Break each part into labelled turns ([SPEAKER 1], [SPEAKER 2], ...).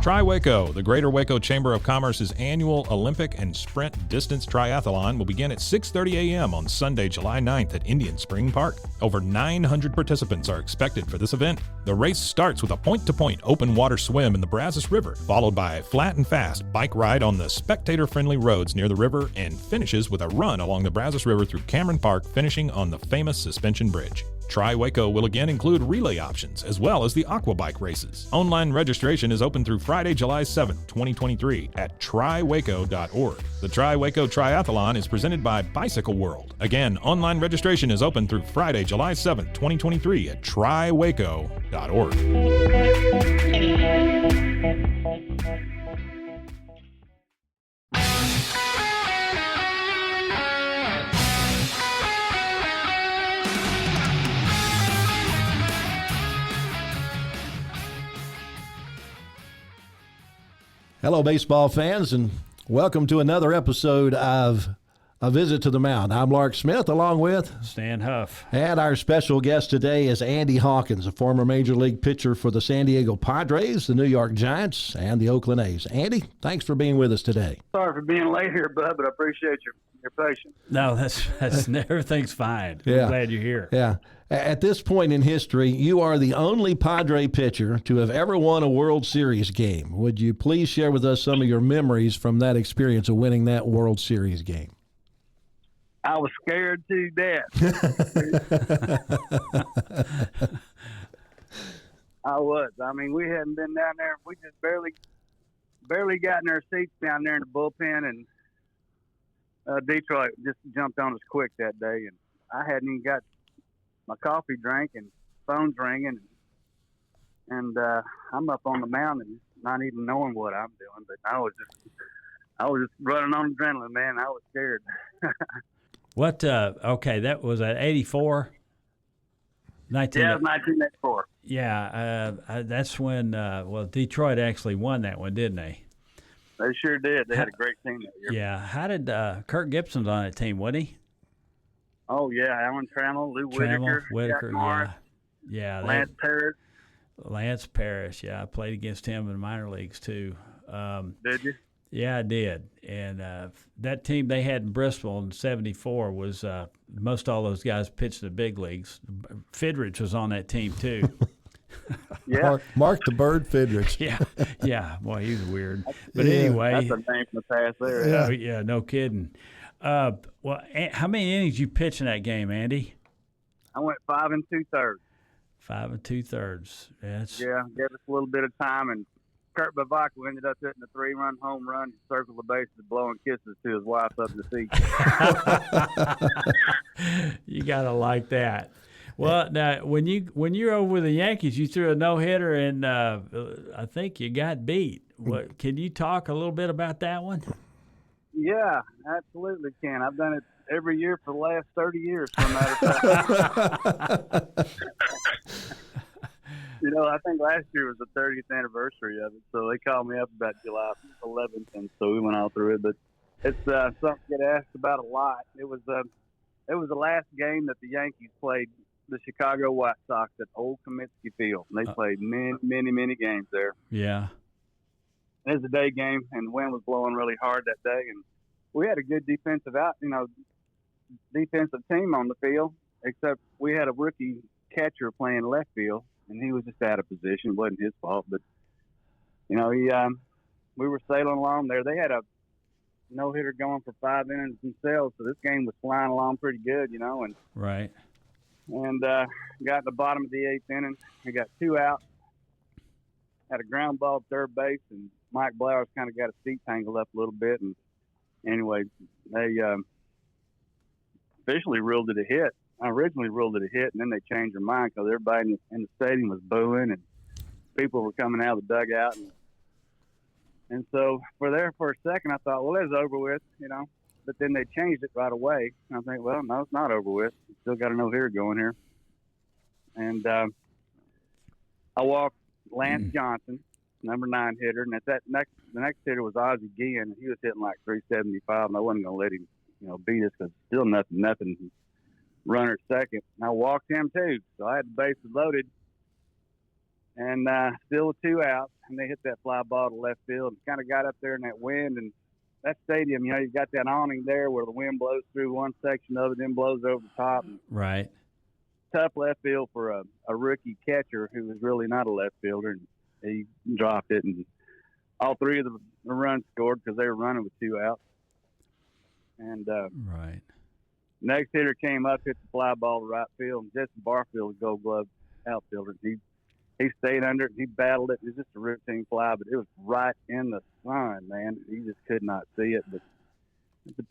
[SPEAKER 1] Tri-Waco, the Greater Waco Chamber of Commerce's annual Olympic and Sprint Distance Triathlon will begin at 6:30 a.m. on Sunday, July 9th at Indian Spring Park. Over 900 participants are expected for this event. The race starts with a point-to-point open water swim in the Brazos River, followed by a flat and fast bike ride on the spectator-friendly roads near the river, and finishes with a run along the Brazos River through Cameron Park, finishing on the famous suspension bridge. Tri-Waco will again include relay options as well as the aqua bike races. Online registration is open through Friday, July 7th, 2023 at triwaco.org. The Tri-Waco Triathlon is presented by Bicycle World. Again, online registration is open through Friday, July 7th, 2023 at triwaco.org.
[SPEAKER 2] Hello, baseball fans, and welcome to another episode of A Visit to the Mound. I'm Lark Smith, along with
[SPEAKER 3] Stan Huff.
[SPEAKER 2] And our special guest today is Andy Hawkins, a former Major League pitcher for the San Diego Padres, the New York Giants, and the Oakland A's. Andy, thanks for being with us today.
[SPEAKER 4] Sorry for being late here, bud, but I appreciate your patience.
[SPEAKER 3] No, that's everything's fine.
[SPEAKER 2] Yeah.
[SPEAKER 3] I'm glad you're here.
[SPEAKER 2] Yeah. At this point in history, you are the only Padre pitcher to have ever won a World Series game. Would you please share with us some of your memories from that experience of winning that World Series game?
[SPEAKER 4] I was scared to death. I was. I mean, we hadn't been down there. We just barely got in our seats down there in the bullpen, and Detroit just jumped on us quick that day. And I hadn't even got my coffee drank and phone's ringing, and I'm up on the mound and not even knowing what I'm doing. But I was just running on adrenaline, man. I was scared.
[SPEAKER 3] What? Okay, that was at 84.
[SPEAKER 4] Yeah, it was 1984.
[SPEAKER 3] Yeah, that's when. Detroit actually won that one, didn't they?
[SPEAKER 4] They sure did. They had a great team that year.
[SPEAKER 3] Yeah. How did Kirk Gibson's on that team? Wasn't he?
[SPEAKER 4] Oh yeah, Alan Trammell, Lou Whitaker,
[SPEAKER 3] yeah, Lance Parrish. Yeah, I played against him in the minor leagues too.
[SPEAKER 4] Did you?
[SPEAKER 3] Yeah, I did. And that team they had in Bristol in '74 was most all those guys pitched the big leagues. Fidrich was on that team too.
[SPEAKER 4] Yeah,
[SPEAKER 2] Mark the Bird Fidrich.
[SPEAKER 3] yeah. Boy, he was weird. But anyway,
[SPEAKER 4] that's a name from the past there.
[SPEAKER 3] Yeah, no kidding. How many innings you pitch in that game, Andy?
[SPEAKER 4] I went 5 2/3.
[SPEAKER 3] 5 2/3.
[SPEAKER 4] Yeah, gave us a little bit of time, and Kurt Bavaco ended up hitting a 3-run home run, circled the bases, blowing kisses to his wife up in the seat.
[SPEAKER 3] You gotta like that. Well, now when you're over with the Yankees, you threw a no-hitter, and I think you got beat. What? Can you talk a little bit about that one?
[SPEAKER 4] Yeah, absolutely can. I've done it every year for the last 30 years, for a matter of fact. I think last year was the 30th anniversary of it, so they called me up about July 11th, and so we went all through it. But it's something to get asked about a lot. It was the last game that the Yankees played the Chicago White Sox at Old Comiskey Field. They played many games there.
[SPEAKER 3] Yeah.
[SPEAKER 4] It was a day game, and the wind was blowing really hard that day, and we had a good defensive team on the field, except we had a rookie catcher playing left field, and he was just out of position. It wasn't his fault, but we were sailing along there. They had a no-hitter going for 5 innings themselves, so this game was flying along pretty good, and
[SPEAKER 3] right.
[SPEAKER 4] And got to the bottom of the 8th inning. We got 2 outs, had a ground ball at third base, and Mike Blowers kind of got his feet tangled up a little bit. And anyway, they officially ruled it a hit. I originally ruled it a hit, and then they changed their mind because everybody in the stadium was booing, and people were coming out of the dugout. And so for a second, I thought, well, that's over with, But then they changed it right away. And I think, well, no, it's not over with. We still got a no-hitter going here. And I walked Lance Johnson, number 9 hitter, and the next hitter was Ozzie Guillen. He was hitting like 375, and I wasn't going to let him, beat us because still nothing runner at second, and I walked him too. So I had the bases loaded, and still with 2 outs, and they hit that fly ball to left field and kind of got up there in that wind. And that stadium, you know, you got that awning there where the wind blows through one section of it, then blows over the top.
[SPEAKER 3] Right.
[SPEAKER 4] Tough left field for a rookie catcher who was really not a left fielder, and he dropped it, and all 3 of the runs scored because they were running with 2 outs. And
[SPEAKER 3] right.
[SPEAKER 4] Next hitter came up, hit the fly ball to right field, and Jesse Barfield, the Gold Glove outfielder, he stayed under it. He battled it. It was just a routine fly, but it was right in the sun, man. He just could not see it. But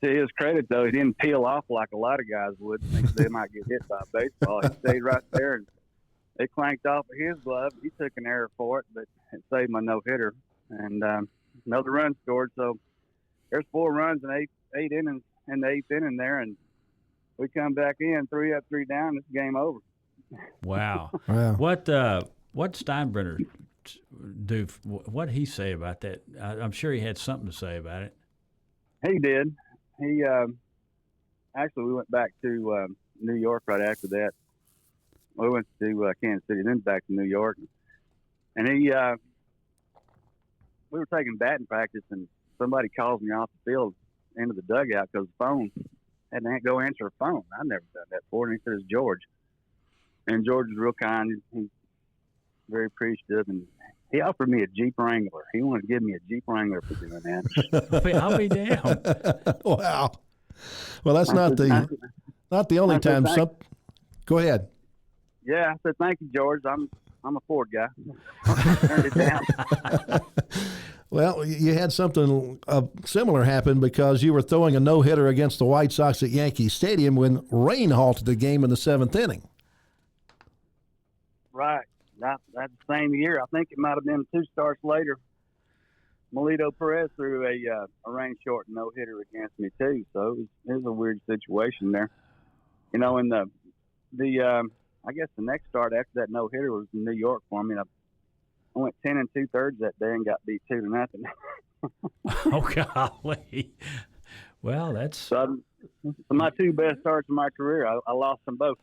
[SPEAKER 4] to his credit, though, he didn't peel off like a lot of guys would, think they might get hit by a baseball. He stayed right there, and they clanked off of his glove. He took an error for it, but it saved my no-hitter. And another run scored. So there's 4 runs in 8 innings in the 8th inning there, and we come back in 3 up, 3 down. It's game over.
[SPEAKER 3] Wow.
[SPEAKER 2] Wow.
[SPEAKER 3] What Steinbrenner do? What did he say about that? I'm sure he had something to say about it.
[SPEAKER 4] He did. He actually, we went back to New York right after that. We went to Kansas City, then back to New York, and he we were taking batting practice, and somebody calls me off the field into the dugout because the phone had to go answer a phone. I've never done that before, and he said it's George. And George was real kind. He's very appreciative, and he offered me a Jeep Wrangler. He wanted to give me a Jeep Wrangler for doing that.
[SPEAKER 3] I'll be damned.
[SPEAKER 2] Wow. Well, that's not the only time. Go ahead.
[SPEAKER 4] Yeah, I said thank you, George. I'm a Ford guy. Turned it down.
[SPEAKER 2] Well, you had something similar happen because you were throwing a no-hitter against the White Sox at Yankee Stadium when rain halted the game in the 7th inning.
[SPEAKER 4] Right. That's the same year. I think it might have been 2 starts later. Melito Perez threw a rain-shortened no-hitter against me, too. So it was a weird situation there. You know, and I guess the next start after that no-hitter was in New York for me. I went 10 2/3 that day and got beat 2-0.
[SPEAKER 3] Oh, golly. Well, that's...
[SPEAKER 4] So my 2 best starts in my career, I lost them both.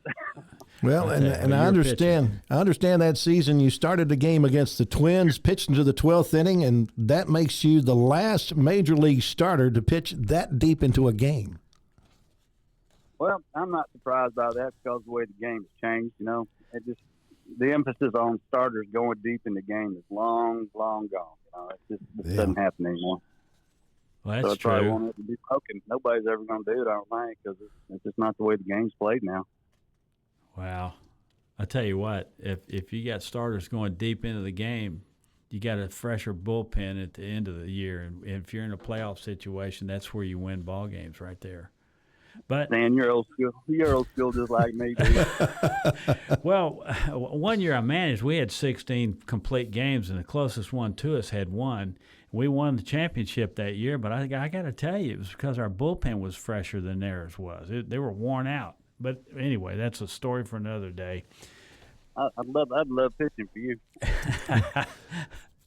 [SPEAKER 2] Well, and I understand. I understand that season you started the game against the Twins, pitched into the 12th inning, and that makes you the last major league starter to pitch that deep into a game.
[SPEAKER 4] Well, I'm not surprised by that because of the way the game has changed. You know, the emphasis on starters going deep in the game is long gone. You know, it doesn't happen anymore.
[SPEAKER 3] Well, that's
[SPEAKER 4] so I probably
[SPEAKER 3] true.
[SPEAKER 4] won't have to be broken. Nobody's ever going to do it, I don't think, because it's just not the way the game's played now.
[SPEAKER 3] Wow. I tell you what, if you got starters going deep into the game, you got a fresher bullpen at the end of the year. And if you're in a playoff situation, that's where you win ball games right there. But
[SPEAKER 4] Dan, you're old school. You're old school just like me, dude.
[SPEAKER 3] Well, one year I managed, we had 16 complete games, and the closest one to us had 1. We won the championship that year, but I got to tell you, it was because our bullpen was fresher than theirs was. They were worn out. But anyway, that's a story for another day.
[SPEAKER 4] I'd love pitching for you.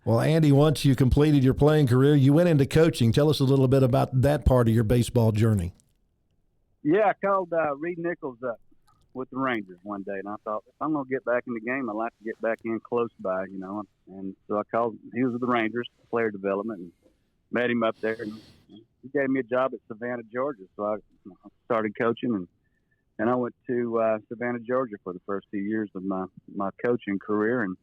[SPEAKER 2] Well, Andy, once you completed your playing career, you went into coaching. Tell us a little bit about that part of your baseball journey.
[SPEAKER 4] Yeah, I called Reed Nichols up with the Rangers one day, and I thought, if I'm going to get back in the game, I'd like to get back in close by, you know. And so I called. He was with the Rangers, player development, and met him up there. And he gave me a job at Savannah, Georgia. So I started coaching, and I went to Savannah, Georgia for the first 2 years of my coaching career, and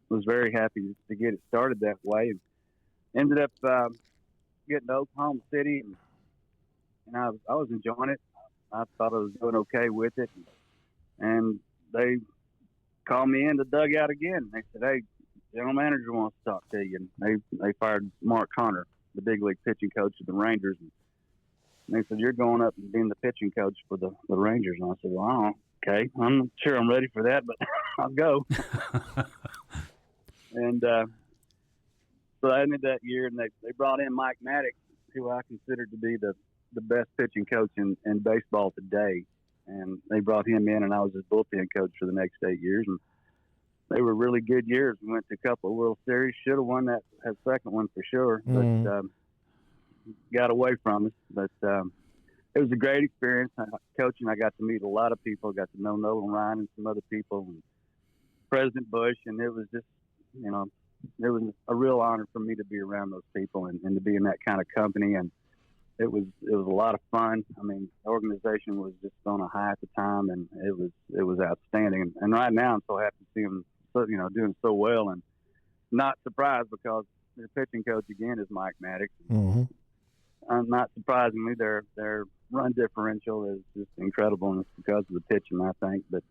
[SPEAKER 4] was very happy to get it started that way. And ended up getting to Oklahoma City, and I was enjoying it. I thought I was doing okay with it. And they called me in the dugout again. They said, hey, general manager wants to talk to you. And they fired Mark Connor, the big league pitching coach of the Rangers. And they said, you're going up and being the pitching coach for the Rangers. And I said, well, okay. I'm not sure I'm ready for that, but I'll go. And so I ended that year, and they brought in Mike Maddox, who I considered to be the best pitching coach in baseball today. And they brought him in, and I was his bullpen coach for the next 8 years. And they were really good years. We went to a couple of World Series. Should have won that second one for sure, but got away from us. But it was a great experience. Coaching, I got to meet a lot of people. Got to know Nolan Ryan and some other people, and President Bush, and it was just, it was a real honor for me to be around those people and to be in that kind of company. And it was a lot of fun. I mean, the organization was just on a high at the time, and it was outstanding. And right now, I'm so happy to see them, doing so well, and not surprised because their pitching coach again is Mike Maddox.
[SPEAKER 2] Mm-hmm.
[SPEAKER 4] Not surprisingly, their run differential is just incredible, and it's because of the pitching, I think. But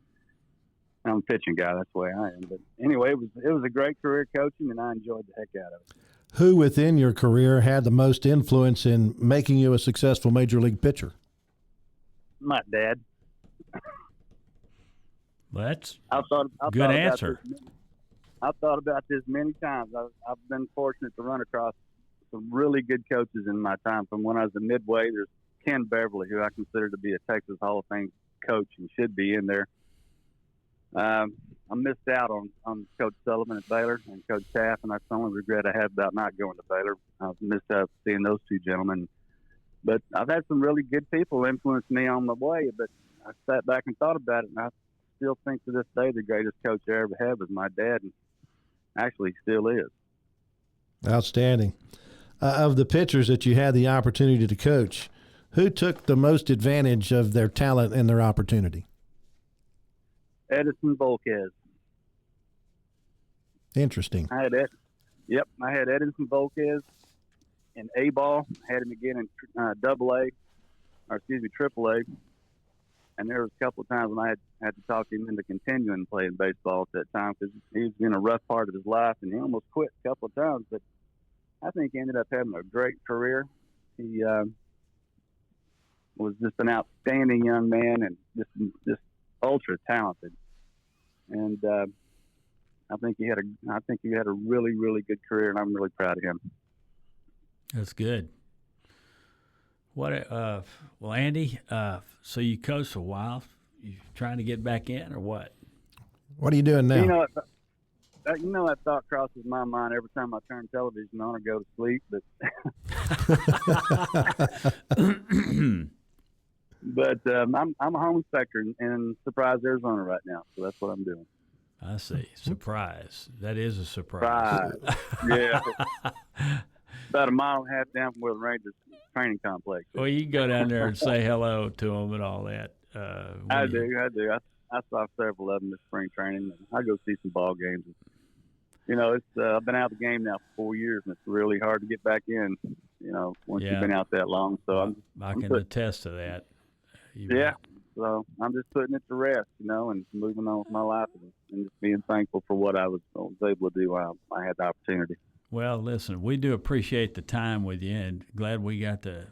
[SPEAKER 4] I'm a pitching guy, that's the way I am. But anyway, it was a great career coaching, and I enjoyed the heck out of it.
[SPEAKER 2] Who within your career had the most influence in making you a successful major league pitcher?
[SPEAKER 4] My dad.
[SPEAKER 3] Well, that's
[SPEAKER 4] good
[SPEAKER 3] answer.
[SPEAKER 4] I've thought about this many times. I've been fortunate to run across some really good coaches in my time. From when I was at Midway, there's Ken Beverly, who I consider to be a Texas Hall of Fame coach and should be in there. I missed out on Coach Sullivan at Baylor and Coach Taft, and that's the only regret I have about not going to Baylor. I missed out seeing those two gentlemen. But I've had some really good people influence me on the way, but I sat back and thought about it, and I still think to this day the greatest coach I ever had was my dad, and actually he still is.
[SPEAKER 2] Outstanding. Of the pitchers that you had the opportunity to coach, who took the most advantage of their talent and their opportunity?
[SPEAKER 4] Edison Volquez.
[SPEAKER 2] Interesting.
[SPEAKER 4] I had Edison Volquez in A-ball. Had him again in Triple A. And there was a couple of times when I had to talk him into continuing playing baseball at that time because he was in a rough part of his life, and he almost quit a couple of times. But I think he ended up having a great career. He was just an outstanding young man and just ultra talented. And I think he had a really, really good career, and I'm really proud of him.
[SPEAKER 3] That's good. What? Well, Andy, so you coached a while. You trying to get back in, or what?
[SPEAKER 2] What are you doing now?
[SPEAKER 4] That thought crosses my mind every time I turn television on or go to sleep. But but I'm a home inspector in Surprise, Arizona right now, so that's what I'm doing.
[SPEAKER 3] I see. Surprise. That is a surprise.
[SPEAKER 4] Yeah. About a mile and a half down from where the Rangers training complex is.
[SPEAKER 3] Well, you can go down there and say hello to them and all that.
[SPEAKER 4] I do. I saw several of them this spring training. I go see some ball games. It's I've been out of the game now for 4 years, and it's really hard to get back in. Once you've been out that long. So
[SPEAKER 3] I can attest to that.
[SPEAKER 4] So I'm just putting it to rest, and moving on with my life and just being thankful for what I was able to do while I had the opportunity.
[SPEAKER 3] Well, listen, we do appreciate the time with you, and glad we got to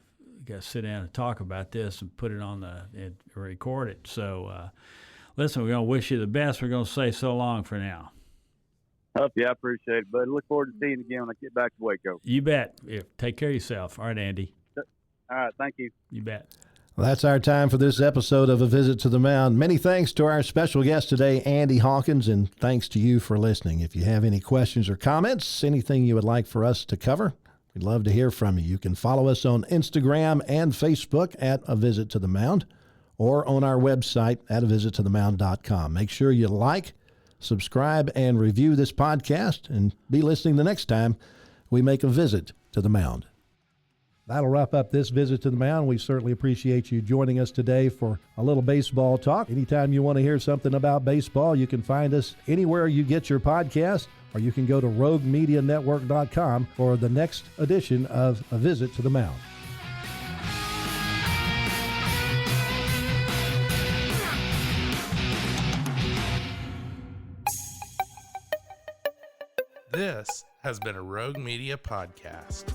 [SPEAKER 3] sit down and talk about this and put it on and record it. So, listen, we're going to wish you the best. We're going to say so long for now.
[SPEAKER 4] Yeah, I appreciate it, buddy. Look forward to seeing you again when I get back to Waco.
[SPEAKER 3] You bet. Take care of yourself. All right, Andy.
[SPEAKER 4] All right, thank you.
[SPEAKER 3] You bet.
[SPEAKER 2] Well, that's our time for this episode of A Visit to the Mound. Many thanks to our special guest today, Andy Hawkins, and thanks to you for listening. If you have any questions or comments, anything you would like for us to cover, we'd love to hear from you. You can follow us on Instagram and Facebook at A Visit to the Mound, or on our website at avisittothemound.com. Make sure you like, subscribe, and review this podcast, and be listening the next time we make a visit to the mound. That'll wrap up this visit to the mound. We certainly appreciate you joining us today for a little baseball talk. Anytime you want to hear something about baseball, you can find us anywhere you get your podcast, or you can go to roguemedianetwork.com for the next edition of A Visit to the Mound.
[SPEAKER 5] This has been a Rogue Media podcast.